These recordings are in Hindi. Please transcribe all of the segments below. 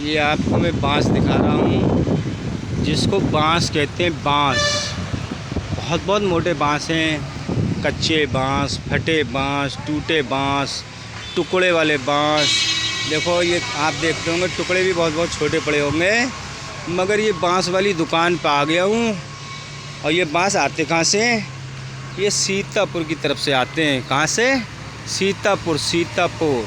ये आपको मैं बांस दिखा रहा हूँ, जिसको बांस कहते हैं। बांस बहुत बहुत मोटे बांस हैं, कच्चे बांस, फटे बांस, टूटे बांस, टुकड़े वाले बांस। देखो ये आप देखते होंगे टुकड़े भी बहुत बहुत छोटे पड़े होंगे। मगर ये बांस वाली दुकान पे आ गया हूँ। और ये बांस आते कहाँ से? ये सीतापुर की तरफ से आते हैं। कहाँ से? सीतापुर।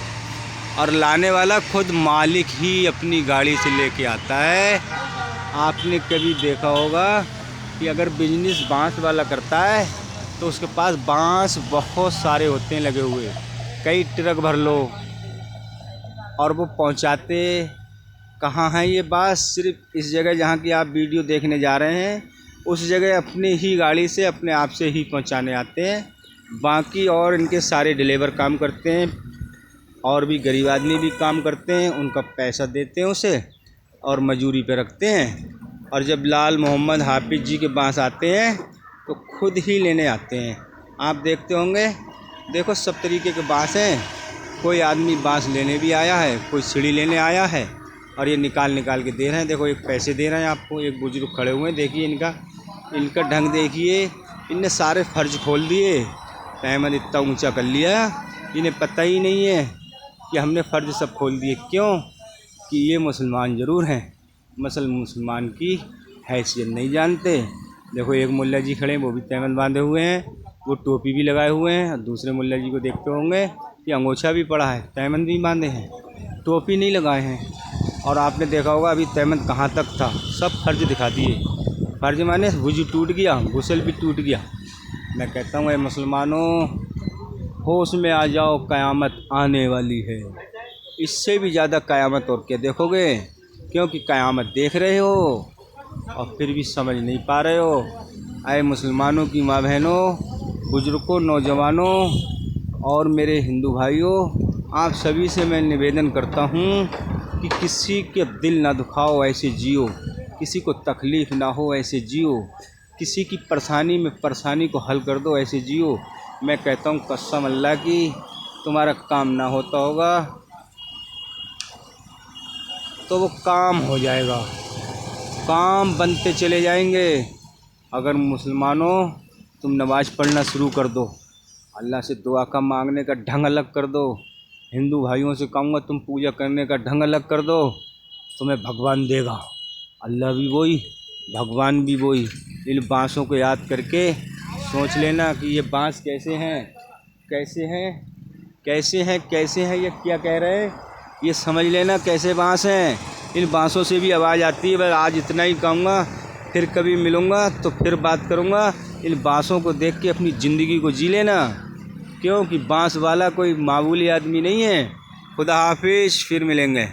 और लाने वाला खुद मालिक ही अपनी गाड़ी से लेके आता है। आपने कभी देखा होगा कि अगर बिजनेस बांस वाला करता है तो उसके पास बांस बहुत सारे होते हैं लगे हुए, कई ट्रक भर लो। और वो पहुंचाते कहाँ हैं ये बांस? सिर्फ इस जगह जहाँ की आप वीडियो देखने जा रहे हैं, उस जगह अपनी ही गाड़ी से अपने आप से ही पहुंचाने आते हैं। बाकी और इनके सारे डिलीवर काम करते हैं, और भी गरीब आदमी भी काम करते हैं, उनका पैसा देते हैं उसे और मजूरी पे रखते हैं। और जब लाल मोहम्मद हाफिज़ जी के बांस आते हैं तो खुद ही लेने आते हैं। आप देखते होंगे, देखो सब तरीके के बांस हैं। कोई आदमी बांस लेने भी आया है, कोई सीढ़ी लेने आया है, और ये निकाल के दे रहे हैं। देखो एक पैसे दे रहे हैं आपको, एक बुजुर्ग खड़े हुए हैं। देखिए इनका ढंग देखिए, इनने सारे फ़र्ज खोल दिए। अहमद इतना ऊंचा कर लिया, इन्हें पता ही नहीं है कि हमने फ़र्ज सब खोल दिए। क्यों? कि ये मुसलमान ज़रूर हैं, मुसलमान की हैसियत नहीं जानते। देखो एक मुल्ला जी खड़े हैं, वो भी तहमद बांधे हुए हैं, वो टोपी भी लगाए हुए हैं। और दूसरे मुल्ला जी को देखते होंगे कि अंगोछा भी पड़ा है, तहमद भी बांधे हैं, टोपी नहीं लगाए हैं। और आपने देखा होगा अभी तहमद कहाँ तक था, सब फ़र्ज दिखा दिए। फ़र्ज माने वुज़ू टूट गया, गुस्ल भी टूट गया। मैं कहता हूँ, ऐ मुसलमानों, होश में आ जाओ, क़यामत आने वाली है। इससे भी ज़्यादा क़यामत और क्या देखोगे? क्योंकि क़यामत देख रहे हो और फिर भी समझ नहीं पा रहे हो। ऐ मुसलमानों की माँ बहनों, बुजुर्गों, नौजवानों और मेरे हिंदू भाइयों, आप सभी से मैं निवेदन करता हूँ कि किसी के दिल ना दुखाओ, ऐसे जियो। किसी को तकलीफ़ ना हो, ऐसे जियो। किसी की परेशानी में परेशानी को हल कर दो, ऐसे जियो। मैं कहता हूँ कसम अल्लाह की, तुम्हारा काम ना होता होगा तो वो काम हो जाएगा, काम बनते चले जाएंगे। अगर मुसलमानों तुम नमाज़ पढ़ना शुरू कर दो, अल्लाह से दुआ का मांगने का ढंग अलग कर दो, हिंदू भाइयों से कहूँगा तुम पूजा करने का ढंग अलग कर दो, तुम्हें भगवान देगा। अल्लाह भी वही, भगवान भी वही। इन बाँसों को याद करके सोच लेना कि ये बाँस कैसे हैं, कैसे हैं, कैसे हैं, कैसे हैं, ये क्या कह रहे हैं, ये समझ लेना कैसे बाँस हैं। इन बाँसों से भी आवाज़ आती है। बस आज इतना ही कहूँगा, फिर कभी मिलूँगा तो फिर बात करूँगा। इन बाँसों को देख के अपनी ज़िंदगी को जी लेना, क्योंकि बाँस वाला कोई मामूली आदमी नहीं है। खुदा हाफिज़, फिर मिलेंगे।